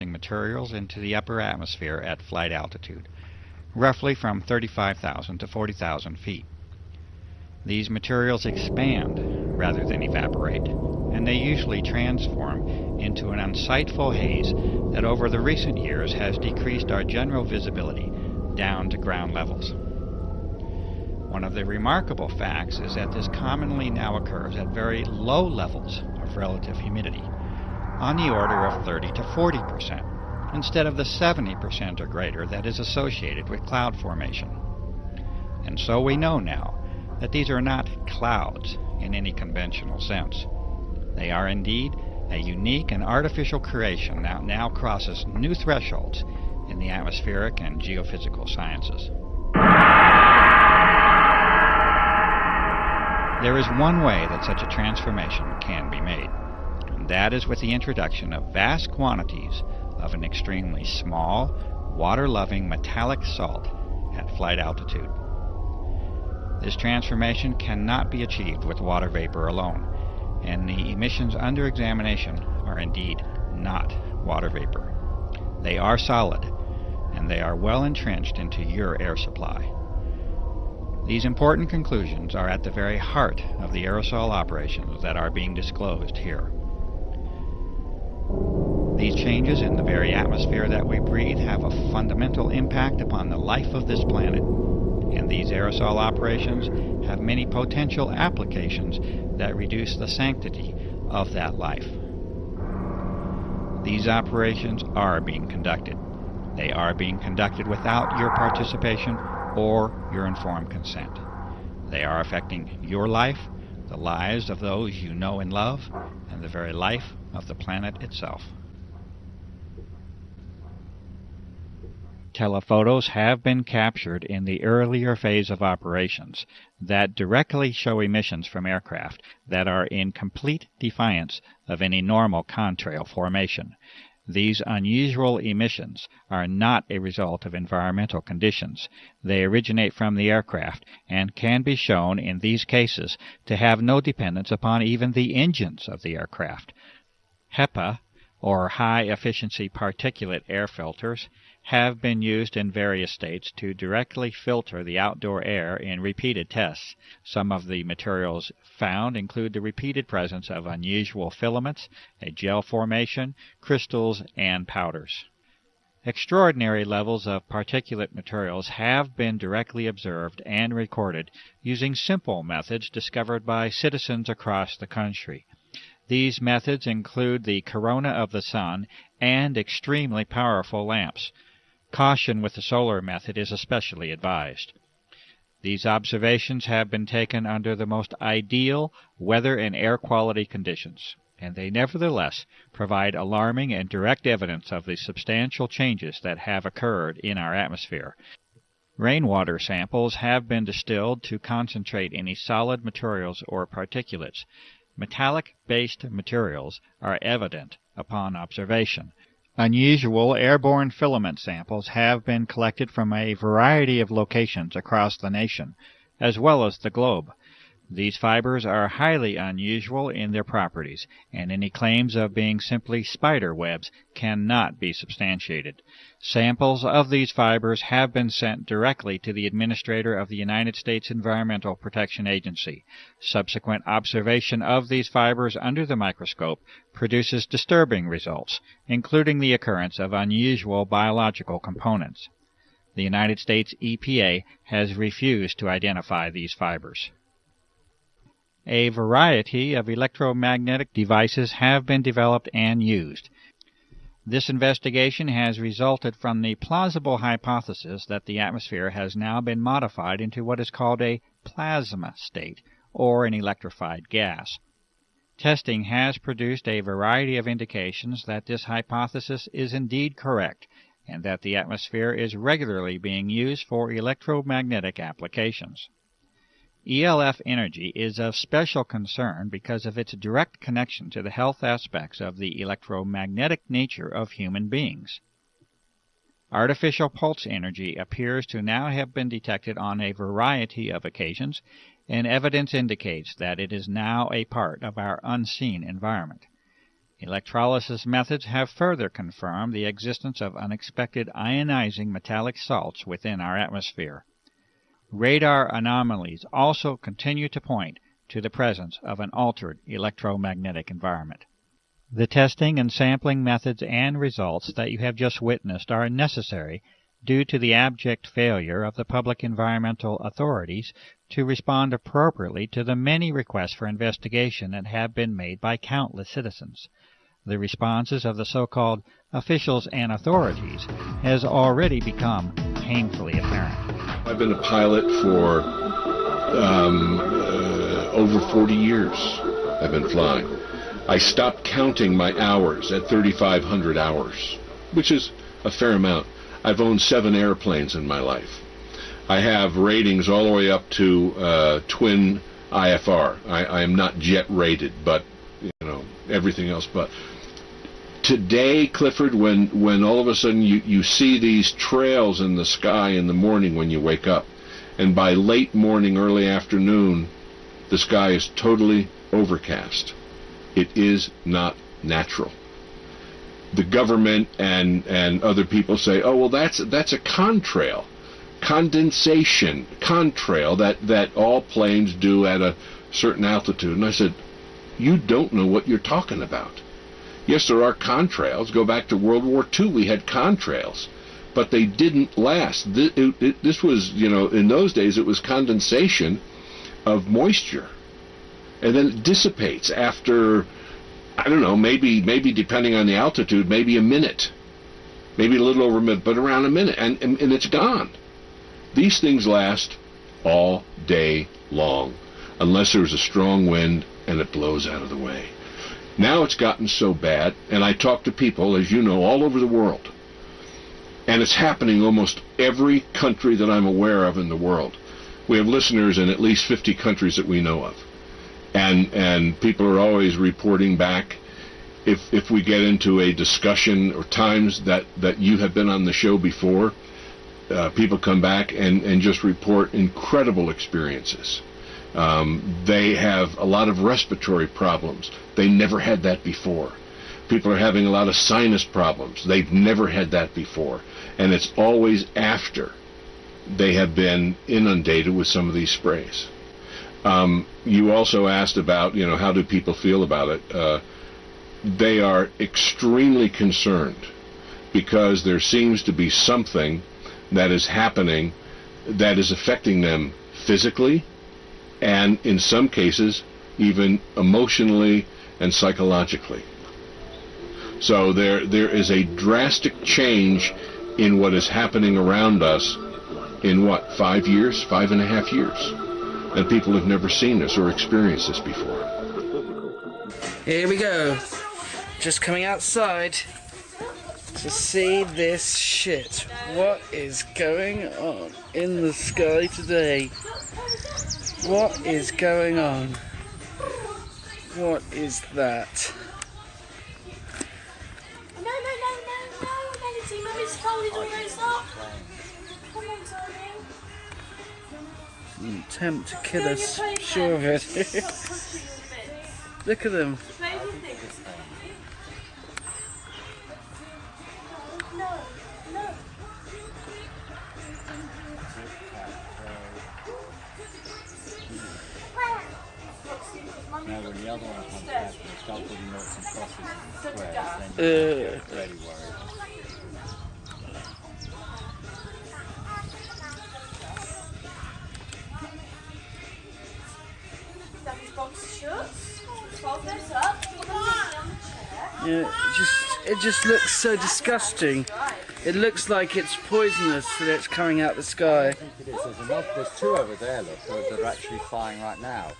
broadcasting materials into the upper atmosphere at flight altitude, roughly from 35,000 to 40,000 feet. These materials expand rather than evaporate, and they usually transform into an unsightful haze that over the recent years has decreased our general visibility down to ground levels. One of the remarkable facts is that this commonly now occurs at very low levels of relative humidity, on the order of 30 to 40%, instead of the 70% or greater that is associated with cloud formation. And so we know now that these are not clouds in any conventional sense. They are indeed a unique and artificial creation that now crosses new thresholds in the atmospheric and geophysical sciences. There is one way that such a transformation can be made, and that is with the introduction of vast quantities of an extremely small, water-loving metallic salt at flight altitude. This transformation cannot be achieved with water vapor alone, and the emissions under examination are indeed not water vapor. They are solid, and they are well entrenched into your air supply. These important conclusions are at the very heart of the aerosol operations that are being disclosed here. These changes in the very atmosphere that we breathe have a fundamental impact upon the life of this planet, and these aerosol operations have many potential applications that reduce the sanctity of that life. These operations are being conducted. They are being conducted without your participation or your informed consent. They are affecting your life, the lives of those you know and love, and the very life of the planet itself. Telephotos have been captured in the earlier phase of operations that directly show emissions from aircraft that are in complete defiance of any normal contrail formation. These unusual emissions are not a result of environmental conditions. They originate from the aircraft and can be shown in these cases to have no dependence upon even the engines of the aircraft. HEPA, or high-efficiency particulate air filters, have been used in various states to directly filter the outdoor air in repeated tests. Some of the materials found include the repeated presence of unusual filaments, a gel formation, crystals, and powders. Extraordinary levels of particulate materials have been directly observed and recorded using simple methods discovered by citizens across the country. These methods include the corona of the sun and extremely powerful lamps. Caution with the solar method is especially advised. These observations have been taken under the most ideal weather and air quality conditions, and they nevertheless provide alarming and direct evidence of the substantial changes that have occurred in our atmosphere. Rainwater samples have been distilled to concentrate any solid materials or particulates. Metallic-based materials are evident upon observation. Unusual airborne filament samples have been collected from a variety of locations across the nation, as well as the globe. These fibers are highly unusual in their properties, and any claims of being simply spider webs cannot be substantiated. Samples of these fibers have been sent directly to the Administrator of the United States Environmental Protection Agency. Subsequent observation of these fibers under the microscope produces disturbing results, including the occurrence of unusual biological components. The United States EPA has refused to identify these fibers. A variety of electromagnetic devices have been developed and used. This investigation has resulted from the plausible hypothesis that the atmosphere has now been modified into what is called a plasma state, or an electrified gas. Testing has produced a variety of indications that this hypothesis is indeed correct, and that the atmosphere is regularly being used for electromagnetic applications. ELF energy is of special concern because of its direct connection to the health aspects of the electromagnetic nature of human beings. Artificial pulse energy appears to now have been detected on a variety of occasions, and evidence indicates that it is now a part of our unseen environment. Electrolysis methods have further confirmed the existence of unexpected ionizing metallic salts within our atmosphere. Radar anomalies also continue to point to the presence of an altered electromagnetic environment. The testing and sampling methods and results that you have just witnessed are necessary due to the abject failure of the public environmental authorities to respond appropriately to the many requests for investigation that have been made by countless citizens. The responses of the so-called officials and authorities has already become painfully apparent. I've been a pilot for over 40 years. I've been flying. I stopped counting my hours at 3,500 hours, which is a fair amount. I've owned 7 airplanes in my life. I have ratings all the way up to twin IFR. I am not jet rated, but everything else. But today, Clifford, when all of a sudden you see these trails in the sky in the morning when you wake up, and by late morning, early afternoon, the sky is totally overcast. It is not natural. The government and other people say, oh, well, that's a contrail, condensation, contrail that all planes do at a certain altitude. And I said, you don't know what you're talking about. Yes, there are contrails. Go back to World War II, we had contrails, but they didn't last. This was, in those days, it was condensation of moisture. And then it dissipates after, I don't know, maybe depending on the altitude, maybe a minute, maybe a little over a minute, but around a minute, and it's gone. These things last all day long, unless there's a strong wind and it blows out of the way. Now it's gotten so bad, and I talk to people, as you know, all over the world, and it's happening almost every country that I'm aware of in the world. We have listeners in at least 50 countries that we know of. And people are always reporting back. If we get into a discussion or times that you have been on the show before, people come back and just report incredible experiences. They have a lot of respiratory problems. They never had that before. People are having a lot of sinus problems. They've never had that before. And it's always after they have been inundated with some of these sprays. You also asked about, how do people feel about it? They are extremely concerned because there seems to be something that is happening that is affecting them physically and, in some cases, even emotionally and psychologically. So there is a drastic change in what is happening around us in 5 years, 5.5 years. And people have never seen this or experienced this before. Here we go. Just coming outside to see this shit. What is going on in the sky today? What is going on? What is that? No, Melody, Mummy's folded all those up. Come on, darling. Attempt to kill us, sure of it. Look at them. Now when the other one comes back and start putting noughts and crosses and squares, then you get really worried. Yeah, it just looks so disgusting. It looks like it's poisonous that it's coming out the sky. I think it is. There's 2 over there, look, that are actually flying right now.